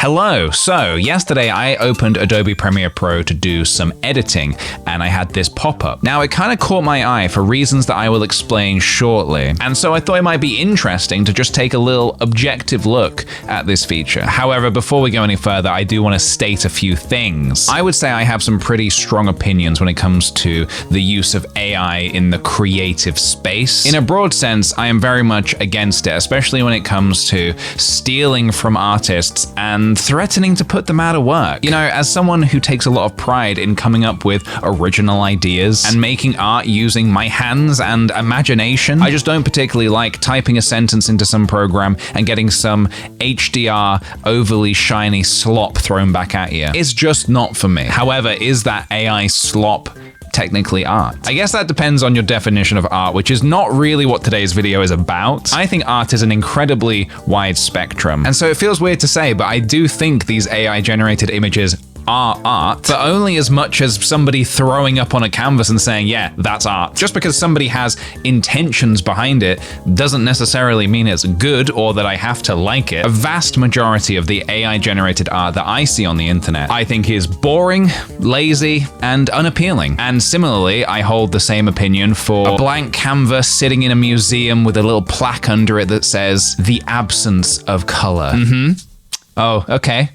Hello! So, yesterday I opened Adobe Premiere Pro to do some editing, and I had this pop-up. Now, it kind of caught my eye for reasons that I will explain shortly, and so I thought it might be interesting to just take a little objective look at this feature. However, before we go any further, I do want to state a few things. I would say I have some pretty strong opinions when it comes to the use of AI in the creative space. In a broad sense, I am very much against it, especially when it comes to stealing from artists and threatening to put them out of work. You know, as someone who takes a lot of pride in coming up with original ideas and making art using my hands and imagination, I just don't particularly like typing a sentence into some program and getting some HDR overly shiny slop thrown back at you. It's just not for me. However, is that AI slop technically art? I guess that depends on your definition of art, which is not really what today's video is about. I think art is an incredibly wide spectrum, and so it feels weird to say, but I do think these AI generated images are art, but only as much as somebody throwing up on a canvas and saying, yeah, that's art. Just because somebody has intentions behind it doesn't necessarily mean it's good or that I have to like it. A vast majority of the AI generated art that I see on the internet, I think is boring, lazy, and unappealing. And similarly, I hold the same opinion for a blank canvas sitting in a museum with a little plaque under it that says, "The absence of color." Oh, okay.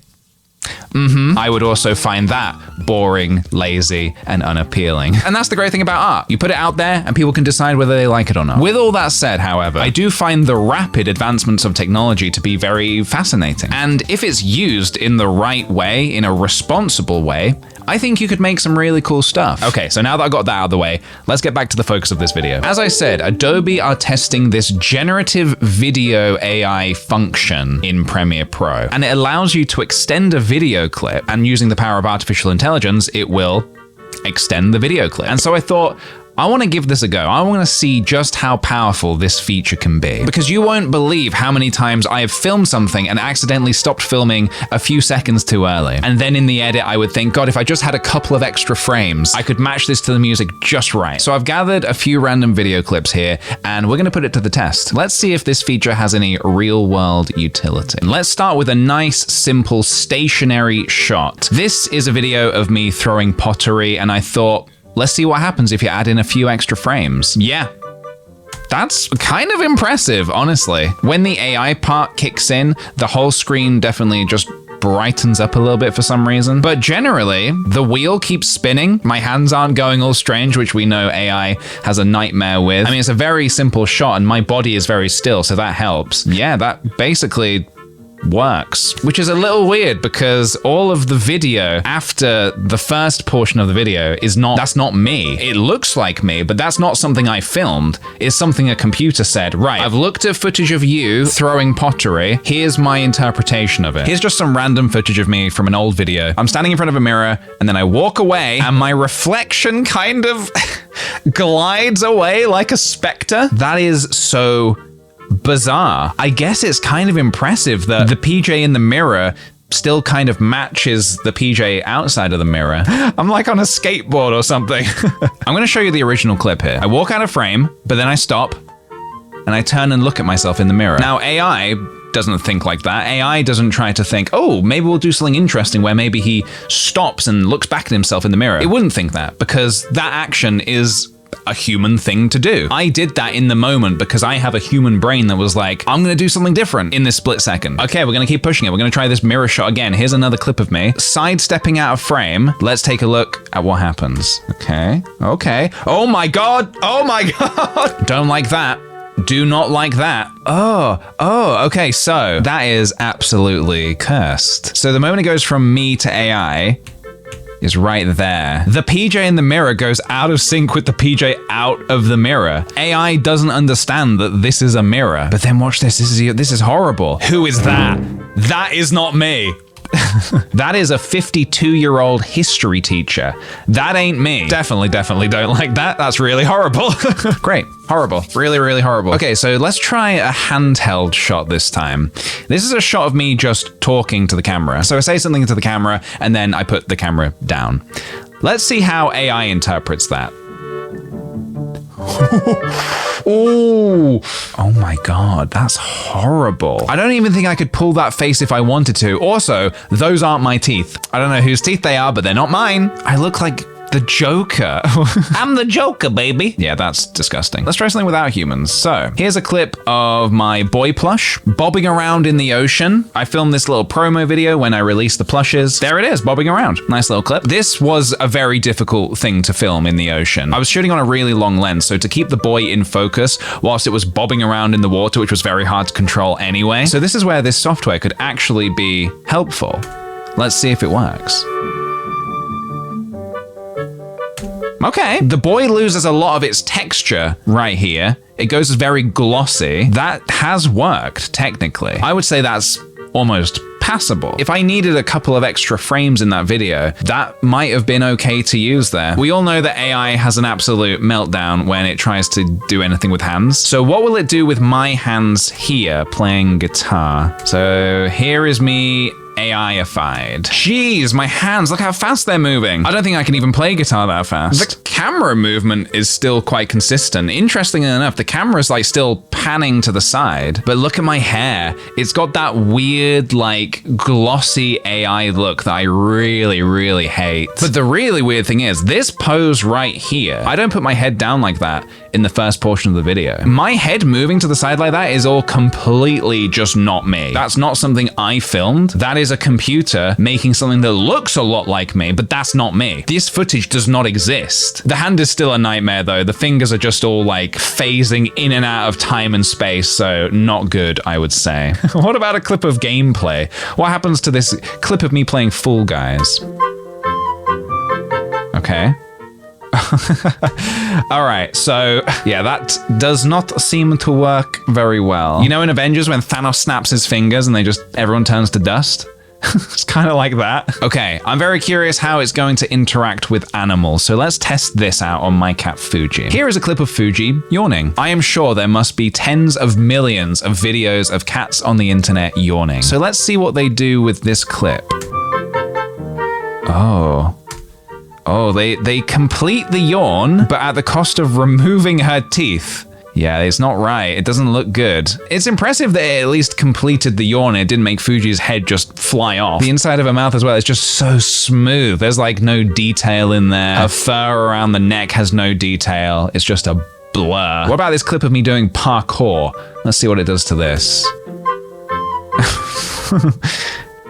I would also find that boring, lazy, and unappealing. And that's the great thing about art. You put it out there and people can decide whether they like it or not. With all that said, however, I do find the rapid advancements of technology to be very fascinating. And if it's used in the right way, in a responsible way, I think you could make some really cool stuff. Okay, so now that I got that out of the way, let's get back to the focus of this video. As I said, Adobe are testing this generative video AI function in Premiere Pro, and it allows you to extend a video clip, and using the power of artificial intelligence, it will extend the video clip. And so I thought, I want to give this a go. I want to see just how powerful this feature can be. Because you won't believe how many times I have filmed something and accidentally stopped filming a few seconds too early. And then in the edit, I would think, God, if I just had a couple of extra frames, I could match this to the music just right. So I've gathered a few random video clips here, and we're going to put it to the test. Let's see if this feature has any real-world utility. Let's start with a nice, simple, stationary shot. This is a video of me throwing pottery, and I thought, let's see what happens if you add in a few extra frames. Yeah, that's kind of impressive, honestly. When the AI part kicks in, the whole screen definitely just brightens up a little bit for some reason. But generally, the wheel keeps spinning. My hands aren't going all strange, which we know AI has a nightmare with. I mean, it's a very simple shot and my body is very still, so that helps. Yeah, that basically works, which is a little weird because all of the video after the first portion of the video that's not me. It looks like me, but that's not something I filmed. It's something a computer said, right, I've looked at footage of you throwing pottery. Here's my interpretation of it. Here's just some random footage of me from an old video. I'm standing in front of a mirror and then I walk away and my reflection kind of glides away like a specter. That is so bizarre. I guess it's kind of impressive that the PJ in the mirror still kind of matches the PJ outside of the mirror. I'm like on a skateboard or something. I'm going to show you the original clip here. I walk out of frame, but then I stop and I turn and look at myself in the mirror. Now, AI doesn't think like that. AI doesn't try to think, oh, maybe we'll do something interesting where maybe he stops and looks back at himself in the mirror. It wouldn't think that because that action is a human thing to do. I did that in the moment because I have a human brain that was like, I'm gonna do something different in this split second. Okay, we're gonna keep pushing it. We're gonna try this mirror shot again. Here's another clip of me sidestepping out of frame. Let's take a look at what happens. Okay. Oh my God. Oh my God. Don't like that. Do not like that. Oh, okay, so that is absolutely cursed. So the moment it goes from me to AI, is right there. The PJ in the mirror goes out of sync with the PJ out of the mirror. AI doesn't understand that this is a mirror. But then watch this. This is horrible. Who is that? That is not me. That is a 52-year-old history teacher. That ain't me. Definitely don't like that. That's really horrible. Great. Horrible. Really, really horrible. Okay, so let's try a handheld shot this time. This is a shot of me just talking to the camera. So I say something to the camera, and then I put the camera down. Let's see how AI interprets that. Oh my God, that's horrible. I don't even think I could pull that face if I wanted to. Also, those aren't my teeth. I don't know whose teeth they are, but they're not mine. I look like the Joker. I'm the Joker, baby. Yeah, that's disgusting. Let's try something without humans. So here's a clip of my boy plush bobbing around in the ocean. I filmed this little promo video when I released the plushes. There it is, bobbing around. Nice little clip. This was a very difficult thing to film in the ocean. I was shooting on a really long lens, so to keep the boy in focus whilst it was bobbing around in the water, which was very hard to control anyway. So this is where this software could actually be helpful. Let's see if it works. Okay, the boy loses a lot of its texture right here. It goes very glossy. That has worked, technically. I would say that's almost passable. If I needed a couple of extra frames in that video, that might have been okay to use there. We all know that AI has an absolute meltdown when it tries to do anything with hands. So what will it do with my hands here playing guitar? So here is me AI-ified. Jeez, my hands, look how fast they're moving. I don't think I can even play guitar that fast. The camera movement is still quite consistent. Interestingly enough, the camera's like still panning to the side, but look at my hair. It's got that weird, like glossy AI look that I really, really hate. But the really weird thing is this pose right here, I don't put my head down like that in the first portion of the video. My head moving to the side like that is all completely just not me. That's not something I filmed. That is a computer making something that looks a lot like me, but that's not me. This footage does not exist. The hand is still a nightmare though. The fingers are just all like phasing in and out of time and space, so not good, I would say. What about a clip of gameplay? What happens to this clip of me playing Fall Guys? Okay. All right, so yeah, that does not seem to work very well. You know in Avengers when Thanos snaps his fingers and everyone turns to dust? It's kind of like that. Okay, I'm very curious how it's going to interact with animals, so let's test this out on my cat Fuji. Here is a clip of Fuji yawning. I am sure there must be tens of millions of videos of cats on the internet yawning. So let's see what they do with this clip. Oh, they complete the yawn, but at the cost of removing her teeth. Yeah, it's not right. It doesn't look good. It's impressive that it at least completed the yawn. It didn't make Fuji's head just fly off. The inside of her mouth as well is just so smooth. There's like no detail in there. Her fur around the neck has no detail. It's just a blur. What about this clip of me doing parkour? Let's see what it does to this.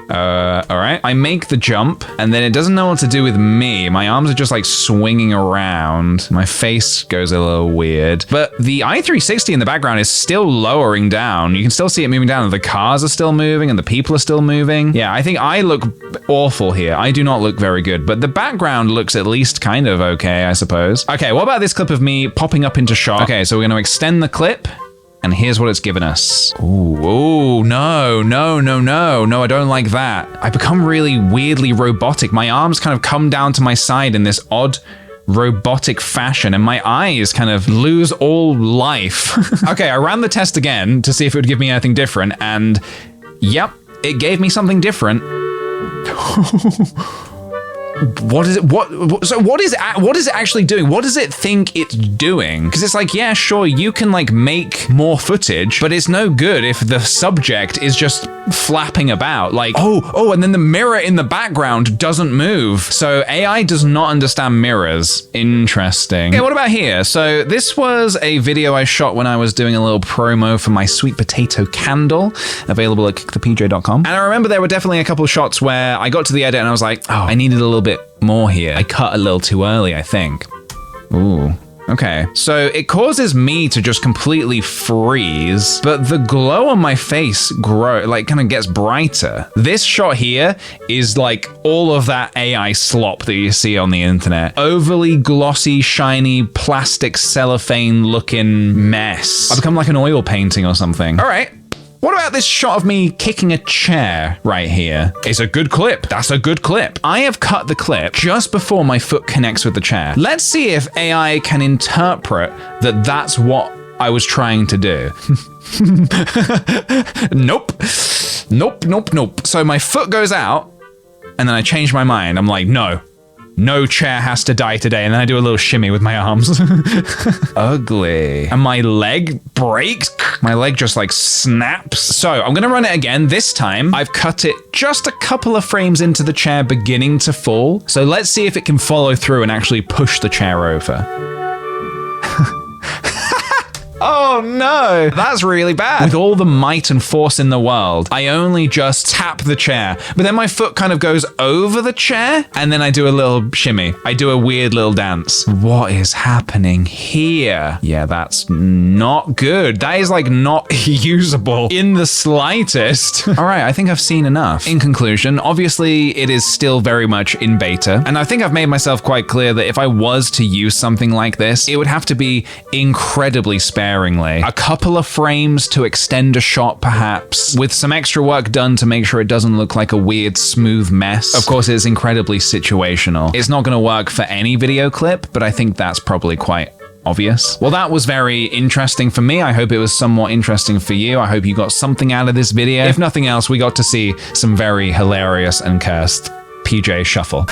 All right. I make the jump and then it doesn't know what to do with me. My arms are just like swinging around. My face goes a little weird, but the i360 in the background is still lowering down. You can still see it moving down. The cars are still moving and the people are still moving. Yeah, I think I look awful here. I do not look very good, but the background looks at least kind of okay, I suppose. Okay, what about this clip of me popping up into shot? Okay, so we're going to extend the clip. And here's what it's given us. Ooh, no, I don't like that. I become really weirdly robotic. My arms kind of come down to my side in this odd robotic fashion, and my eyes kind of lose all life. Okay, I ran the test again to see if it would give me anything different, and yep, it gave me something different. What is it? What is it actually doing? What does it think it's doing? Because it's like, yeah, sure, you can like make more footage, but it's no good if the subject is just flapping about. Like, oh, and then the mirror in the background doesn't move. So AI does not understand mirrors. Interesting. Okay, what about here? So this was a video I shot when I was doing a little promo for my sweet potato candle, available at kickthepj.com. And I remember there were definitely a couple of shots where I got to the edit and I was like, oh, I needed a little bit more here. I cut a little too early, I think. Ooh. Okay, so it causes me to just completely freeze, but the glow on my face kind of gets brighter. This shot here is like all of that AI slop that you see on the internet. Overly glossy, shiny, plastic cellophane looking mess. I become like an oil painting or something. All right. What about this shot of me kicking a chair right here? It's a good clip. That's a good clip. I have cut the clip just before my foot connects with the chair. Let's see if AI can interpret that that's what I was trying to do. Nope. So my foot goes out and then I change my mind. I'm like, no, No chair has to die today. And then I do a little shimmy with my arms. Ugly. And my leg breaks. My leg just like snaps. So I'm going to run it again. This time I've cut it just a couple of frames into the chair beginning to fall. So let's see if it can follow through and actually push the chair over. Oh no, that's really bad. With all the might and force in the world, I only just tap the chair, but then my foot kind of goes over the chair and then I do a little shimmy. I do a weird little dance. What is happening here? Yeah, that's not good. That is like not usable in the slightest. All right, I think I've seen enough. In conclusion, obviously it is still very much in beta, and I think I've made myself quite clear that if I was to use something like this, it would have to be incredibly sparingly. A couple of frames to extend a shot perhaps, with some extra work done to make sure it doesn't look like a weird smooth mess. Of course, it's incredibly situational. It's not going to work for any video clip, but I think that's probably quite obvious. Well, that was very interesting for me. I hope it was somewhat interesting for you. I hope you got something out of this video. If nothing else, we got to see some very hilarious and cursed PJ shuffle.